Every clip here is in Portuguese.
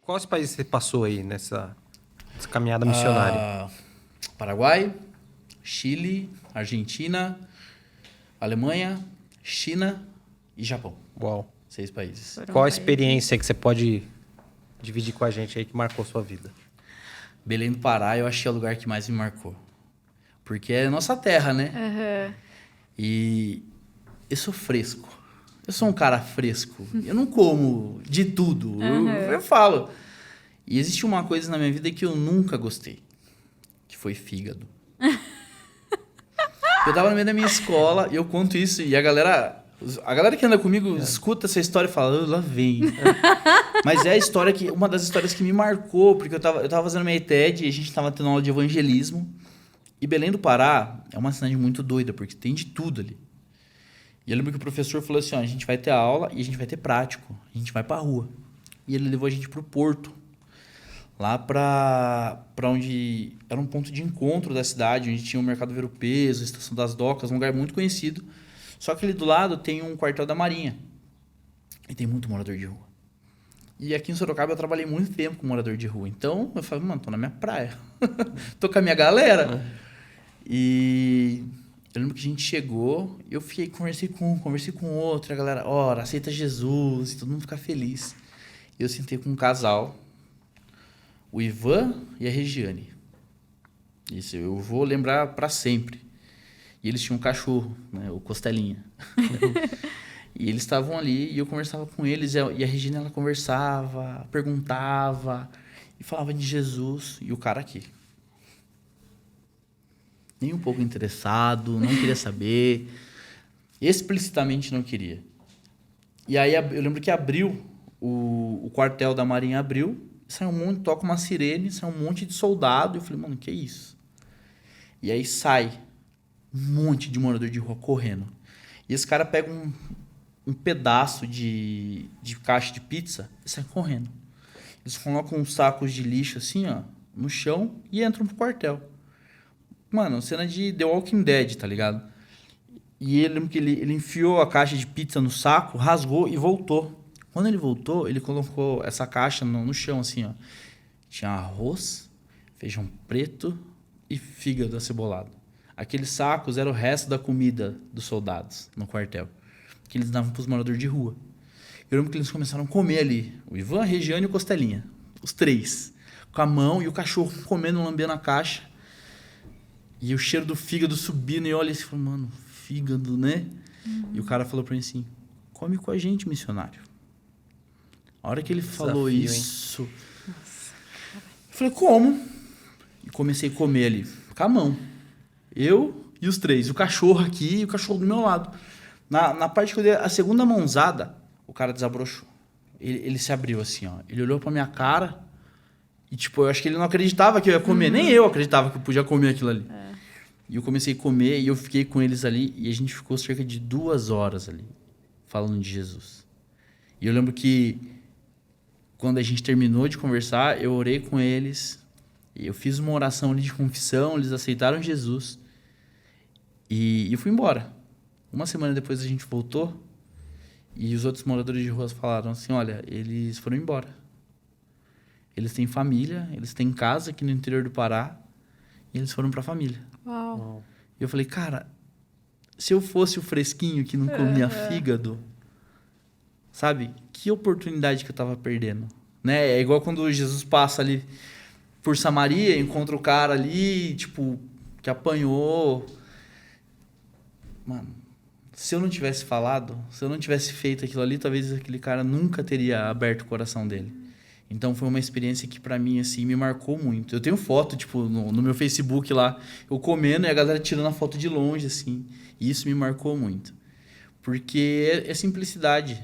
Quais países você passou aí nessa caminhada missionária? Paraguai, Chile, Argentina, Alemanha, China e Japão. Uau. 6 países. Qual a experiência que você pode dividir com a gente aí que marcou sua vida? Belém do Pará, eu achei o lugar que mais me marcou. Porque é nossa terra, né? Aham. E eu sou fresco. Eu sou um cara fresco. Eu não como de tudo. Eu falo. E existe uma coisa na minha vida que eu nunca gostei. Que foi fígado. Eu tava no meio da minha escola e eu conto isso. E a galera que anda comigo escuta essa história e fala, lá vem. Mas é a história uma das histórias que me marcou. Porque eu tava fazendo minha ETED e a gente tava tendo aula de evangelismo. E Belém do Pará é uma cidade muito doida, porque tem de tudo ali. E eu lembro que o professor falou assim, ó, a gente vai ter aula e a gente vai ter prático. A gente vai pra rua. E ele levou a gente pro porto. Lá pra onde era um ponto de encontro da cidade, onde tinha o Mercado Ver-o-Peso, a Estação das Docas, um lugar muito conhecido. Só que ali do lado tem um quartel da Marinha. E tem muito morador de rua. E aqui em Sorocaba eu trabalhei muito tempo com morador de rua. Então eu falei, mano, tô na minha praia. Tô com a minha galera. E eu lembro que a gente chegou, eu conversei com outro, a galera, ora, aceita Jesus, e todo mundo fica feliz. Eu sentei com um casal, o Ivan e a Regiane. Isso, eu vou lembrar pra sempre. E eles tinham um cachorro, né, o Costelinha. E eles estavam ali e eu conversava com eles. E a Regina, ela conversava, perguntava e falava de Jesus. E o cara aqui. Nem um pouco interessado, não queria saber. Explicitamente não queria. E aí eu lembro que abriu, o quartel da Marinha abriu, saiu um monte, toca uma sirene, sai um monte de soldado. E eu falei, mano, que isso? E aí sai um monte de morador de rua correndo. E esse cara pega um pedaço de caixa de pizza e sai correndo. Eles colocam uns sacos de lixo assim, ó, no chão e entram pro quartel. Mano, cena de The Walking Dead, tá ligado? E eu lembro que ele enfiou a caixa de pizza no saco, rasgou e voltou. Quando ele voltou, ele colocou essa caixa no chão, assim, ó. Tinha arroz, feijão preto e fígado acebolado. Aqueles sacos eram o resto da comida dos soldados no quartel, que eles davam pros moradores de rua. Eu lembro que eles começaram a comer ali. O Ivan, a Regiane e o Costelinha. Os 3. Com a mão e o cachorro comendo, lambendo a caixa. E o cheiro do fígado subindo, e eu olhei assim e falei, mano, fígado, né? E o cara falou pra mim assim, come com a gente, missionário. A hora que ele falou isso, eu falei, como? E comecei a comer ali, com a mão. Eu e os 3, o cachorro aqui e o cachorro do meu lado. Na parte que eu dei a segunda mãozada, o cara desabrochou. Ele se abriu assim, ó. Ele olhou pra minha cara e, tipo, eu acho que ele não acreditava que eu ia comer. Nem eu acreditava que eu podia comer aquilo ali. E eu comecei a comer e eu fiquei com eles ali e a gente ficou cerca de 2 horas ali, falando de Jesus. E eu lembro que quando a gente terminou de conversar, eu orei com eles e eu fiz uma oração ali de confissão, eles aceitaram Jesus e eu fui embora. Uma semana depois a gente voltou e os outros moradores de rua falaram assim, olha, eles foram embora. Eles têm família, eles têm casa aqui no interior do Pará e eles foram pra família. Uau. E eu falei, cara, se eu fosse o fresquinho que não comia fígado, sabe? Que oportunidade que eu tava perdendo, né? É igual quando Jesus passa ali por Samaria, encontra o cara ali, tipo, que apanhou. Mano, se eu não tivesse falado, se eu não tivesse feito aquilo ali, talvez aquele cara nunca teria aberto o coração dele. Então foi uma experiência que pra mim, assim, me marcou muito. Eu tenho foto, tipo, no meu Facebook lá, eu comendo e a galera tirando a foto de longe, assim. E isso me marcou muito. Porque é simplicidade,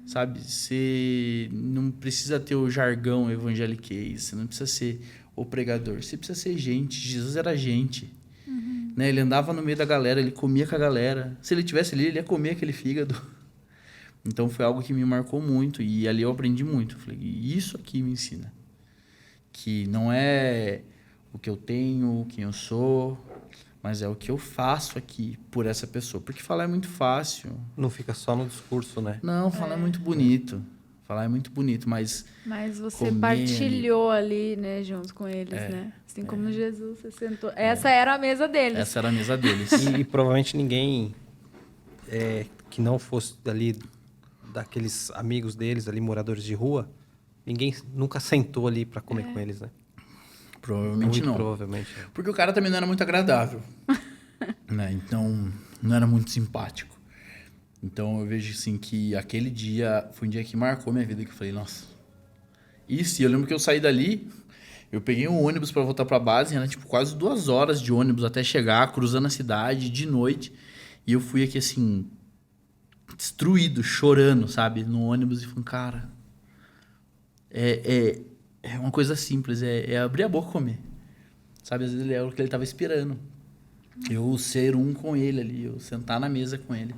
sabe? Você não precisa ter o jargão evangeliquez, você não precisa ser o pregador. Você precisa ser gente. Jesus era gente. Né? Ele andava no meio da galera, ele comia com a galera. Se ele tivesse ali, ele ia comer aquele fígado. Então foi algo que me marcou muito e ali eu aprendi muito. Eu falei, isso aqui me ensina. Que não é o que eu tenho, quem eu sou, mas é o que eu faço aqui por essa pessoa. Porque falar é muito fácil. Não fica só no discurso, né? Não, falar é muito bonito. Falar é muito bonito, mas Mas você comer partilhou ali, né, junto com eles, né? Assim como Jesus, você sentou. Essa era a mesa deles. essa era a mesa deles. E provavelmente ninguém que não fosse ali daqueles amigos deles, ali moradores de rua, ninguém nunca sentou ali para comer com eles, né? Provavelmente Muito não. provavelmente. Porque o cara também não era muito agradável. Né? Então, não era muito simpático. Então, eu vejo assim que aquele dia foi um dia que marcou minha vida, que eu falei, nossa. Isso, e eu lembro que eu saí dali, eu peguei um ônibus para voltar para base, era tipo quase 2 horas de ônibus até chegar, cruzando a cidade de noite. E eu fui aqui assim, destruído, chorando, sabe? No ônibus e falando, cara, é uma coisa simples, é abrir a boca e comer. Sabe? Às vezes ele é o que ele estava esperando. Eu ser um com ele ali, eu sentar na mesa com ele.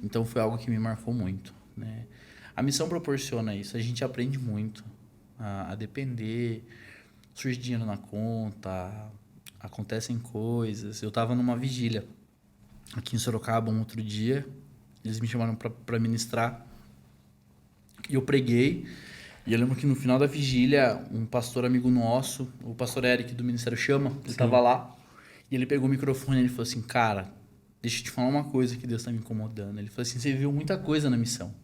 Então foi algo que me marcou muito, né? A missão proporciona isso, a gente aprende muito a depender, surge dinheiro na conta, acontecem coisas. Eu estava numa vigília aqui em Sorocaba um outro dia, eles me chamaram para ministrar e eu preguei. E eu lembro que no final da vigília, um pastor amigo nosso, o pastor Eric do Ministério Chama, ele estava lá. E ele pegou o microfone e ele falou assim, cara, deixa eu te falar uma coisa que Deus está me incomodando. Ele falou assim, você viu muita coisa na missão.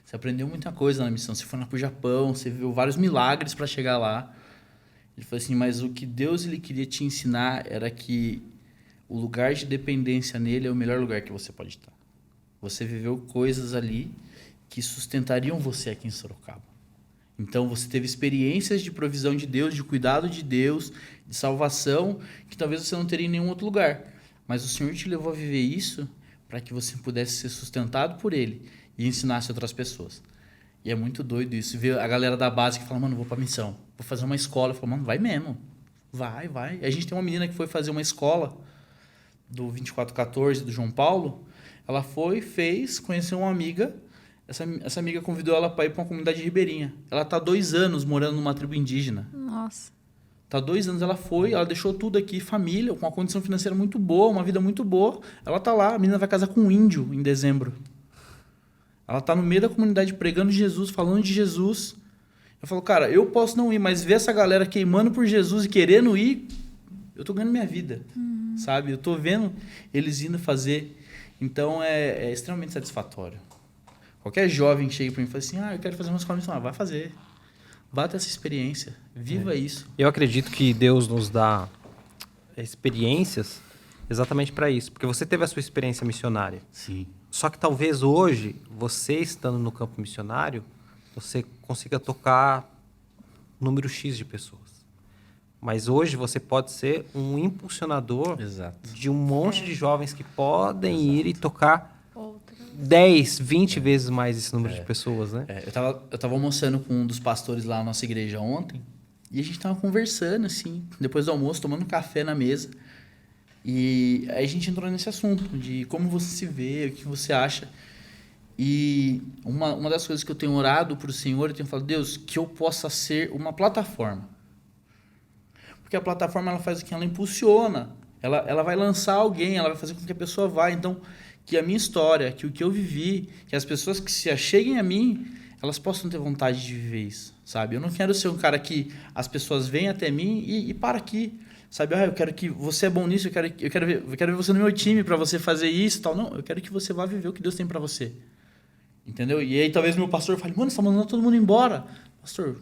Você aprendeu muita coisa na missão. Você foi lá pro Japão, você viu vários milagres para chegar lá. Ele falou assim, mas o que Deus ele queria te ensinar era que o lugar de dependência nele é o melhor lugar que você pode estar. Você viveu coisas ali que sustentariam você aqui em Sorocaba. Então, você teve experiências de provisão de Deus, de cuidado de Deus, de salvação, que talvez você não teria em nenhum outro lugar. Mas o Senhor te levou a viver isso para que você pudesse ser sustentado por Ele e ensinasse outras pessoas. E é muito doido isso. Ver a galera da base que fala, mano, vou para missão, vou fazer uma escola. Eu falo, mano, vai mesmo. Vai. A gente tem uma menina que foi fazer uma escola do 2414 do João Paulo. Ela foi, fez, conheceu uma amiga. Essa amiga convidou ela para ir para uma comunidade ribeirinha. Ela está 2 anos morando numa tribo indígena. Nossa. Está 2 anos, ela foi, ela deixou tudo aqui, família, com uma condição financeira muito boa, uma vida muito boa. Ela está lá, a menina vai casar com um índio em dezembro. Ela está no meio da comunidade pregando Jesus, falando de Jesus. Eu falo, cara, eu posso não ir, mas ver essa galera queimando por Jesus e querendo ir, eu estou ganhando minha vida, sabe? Eu estou vendo eles indo fazer. Então, é extremamente satisfatório. Qualquer jovem que chega para mim e fala assim, eu quero fazer uma escola missionária, vai fazer. Vá ter essa experiência, viva isso. Eu acredito que Deus nos dá experiências exatamente para isso. Porque você teve a sua experiência missionária. Sim. Só que talvez hoje, você estando no campo missionário, você consiga tocar número X de pessoas. Mas hoje você pode ser um impulsionador Exato. de um monte de jovens que podem ir e tocar Outra. 10, 20 vezes mais esse número de pessoas, né? Eu tava almoçando com um dos pastores lá na nossa igreja ontem, e a gente tava conversando, assim, depois do almoço, tomando café na mesa. E aí a gente entrou nesse assunto de como você se vê, o que você acha. E uma das coisas que eu tenho orado para o Senhor, eu tenho falado, Deus, que eu possa ser uma plataforma. Porque a plataforma, ela faz o que? Ela impulsiona. Ela vai lançar alguém, ela vai fazer com que a pessoa vá. Então, que a minha história, que o que eu vivi, que as pessoas que se acheguem a mim, elas possam ter vontade de viver isso, sabe? Eu não quero ser um cara que as pessoas vêm até mim e para aqui, sabe? Eu quero que você é bom nisso, eu quero ver você no meu time para você fazer isso e tal. Não, eu quero que você vá viver o que Deus tem para você. Entendeu? E aí talvez meu pastor fale, mano, você tá mandando todo mundo embora. Pastor,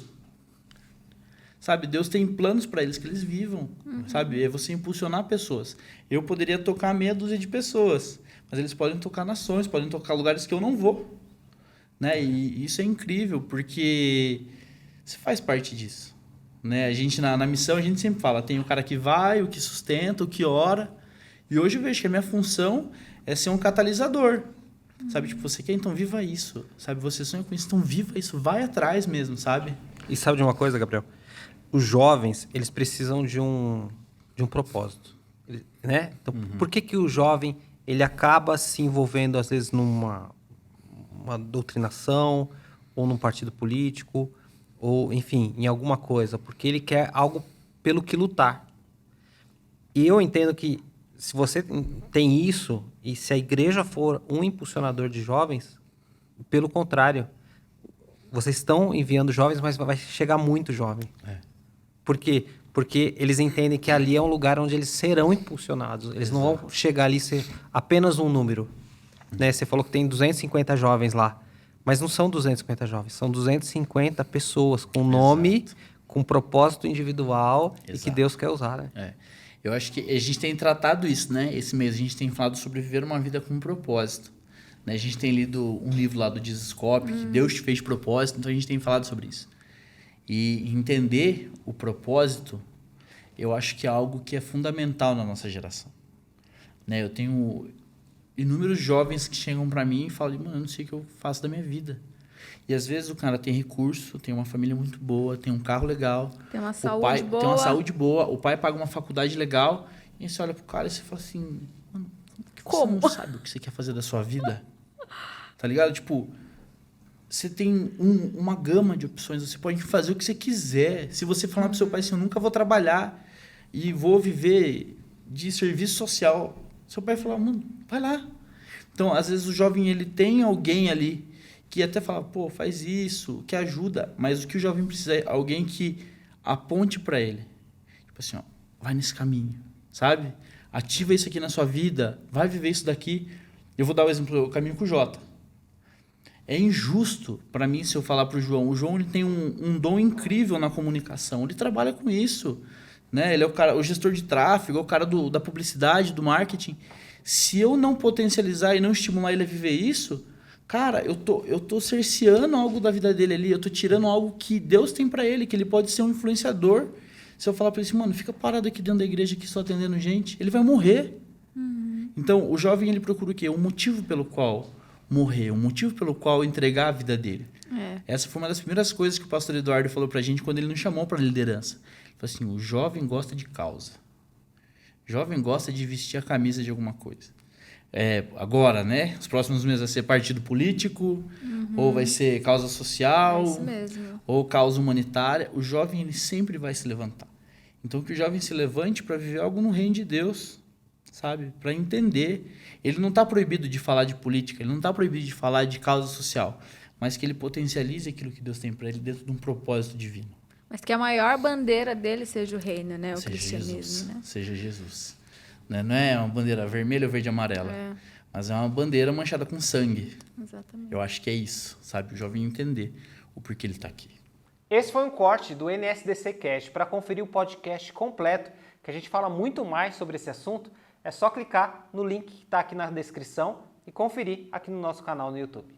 sabe? Deus tem planos para eles que eles vivam, sabe? É você impulsionar pessoas. Eu poderia tocar meia dúzia de pessoas, mas eles podem tocar nações, podem tocar lugares que eu não vou, né? E isso é incrível, porque você faz parte disso, né? A gente, na missão, a gente sempre fala, tem o cara que vai, o que sustenta, o que ora, e hoje eu vejo que a minha função é ser um catalisador, sabe? Tipo, você quer, então viva isso, sabe? Você sonha com isso, então viva isso, vai atrás mesmo, sabe? E sabe de uma coisa, Gabriel? Os jovens, eles precisam de um propósito, né? Então, por que o jovem ele acaba se envolvendo, às vezes, numa doutrinação, ou num partido político, ou, enfim, em alguma coisa? Porque ele quer algo pelo que lutar. E eu entendo que, se você tem isso, e se a igreja for um impulsionador de jovens, pelo contrário, vocês estão enviando jovens, mas vai chegar muito jovem. Por quê? Porque eles entendem que ali é um lugar onde eles serão impulsionados. Eles não vão chegar ali e ser apenas um número. Né? Você falou que tem 250 jovens lá. Mas não são 250 jovens, são 250 pessoas com nome, com propósito individual e que Deus quer usar. Né? Eu acho que a gente tem tratado isso, né? Esse mês a gente tem falado sobre viver uma vida com propósito. Né? A gente tem lido um livro lá do Dizescope, que Deus te fez de propósito, então a gente tem falado sobre isso. E entender o propósito, eu acho que é algo que é fundamental na nossa geração. Né? Eu tenho inúmeros jovens que chegam para mim e falam, mano, eu não sei o que eu faço da minha vida. E às vezes o cara tem recurso, tem uma família muito boa, tem um carro legal. Tem uma saúde boa. Tem uma saúde boa, o pai paga uma faculdade legal. E você olha pro cara e você fala assim, mano, como? Você não sabe o que você quer fazer da sua vida? Tá ligado? Tipo, você tem uma gama de opções, você pode fazer o que você quiser. Se você falar pro seu pai assim, eu nunca vou trabalhar e vou viver de serviço social, seu pai vai falar, mano, vai lá. Então, às vezes o jovem, ele tem alguém ali que até fala, pô, faz isso, que ajuda. Mas o que o jovem precisa é alguém que aponte para ele. Tipo assim, ó, vai nesse caminho, sabe? Ativa isso aqui na sua vida, vai viver isso daqui. Eu vou dar o exemplo, o caminho com o Jota. É injusto para mim se eu falar para o João ele tem um dom incrível na comunicação, ele trabalha com isso, né? Ele é o gestor de tráfego, é o cara da publicidade, do marketing. Se eu não potencializar e não estimular ele a viver isso, cara, eu tô cerceando algo da vida dele ali, eu tô tirando algo que Deus tem para ele, que ele pode ser um influenciador. Se eu falar para ele assim, mano, fica parado aqui dentro da igreja aqui só atendendo gente, ele vai morrer. Então, o jovem, ele procura o quê? Um motivo pelo qual morrer, um motivo pelo qual entregar a vida dele. Essa foi uma das primeiras coisas que o pastor Eduardo falou pra gente quando ele nos chamou para liderança. Ele falou assim, o jovem gosta de causa. O jovem gosta de vestir a camisa de alguma coisa. Agora, né? Os próximos meses vai ser partido político, ou vai ser causa social, isso mesmo. ou causa humanitária. O jovem, ele sempre vai se levantar. Então, que o jovem se levante para viver algo no reino de Deus, sabe? Para entender. Ele não está proibido de falar de política, ele não está proibido de falar de causa social, mas que ele potencialize aquilo que Deus tem para ele dentro de um propósito divino. Mas que a maior bandeira dele seja o reino, né? O seja cristianismo, Jesus, né? Seja Jesus. Não é uma bandeira vermelha, verde e amarela, mas é uma bandeira manchada com sangue. Exatamente. Eu acho que é isso, sabe? O jovem entender o porquê ele está aqui. Esse foi um corte do NSDC Cast. Para conferir o podcast completo, que a gente fala muito mais sobre esse assunto, é só clicar no link que está aqui na descrição e conferir aqui no nosso canal no YouTube.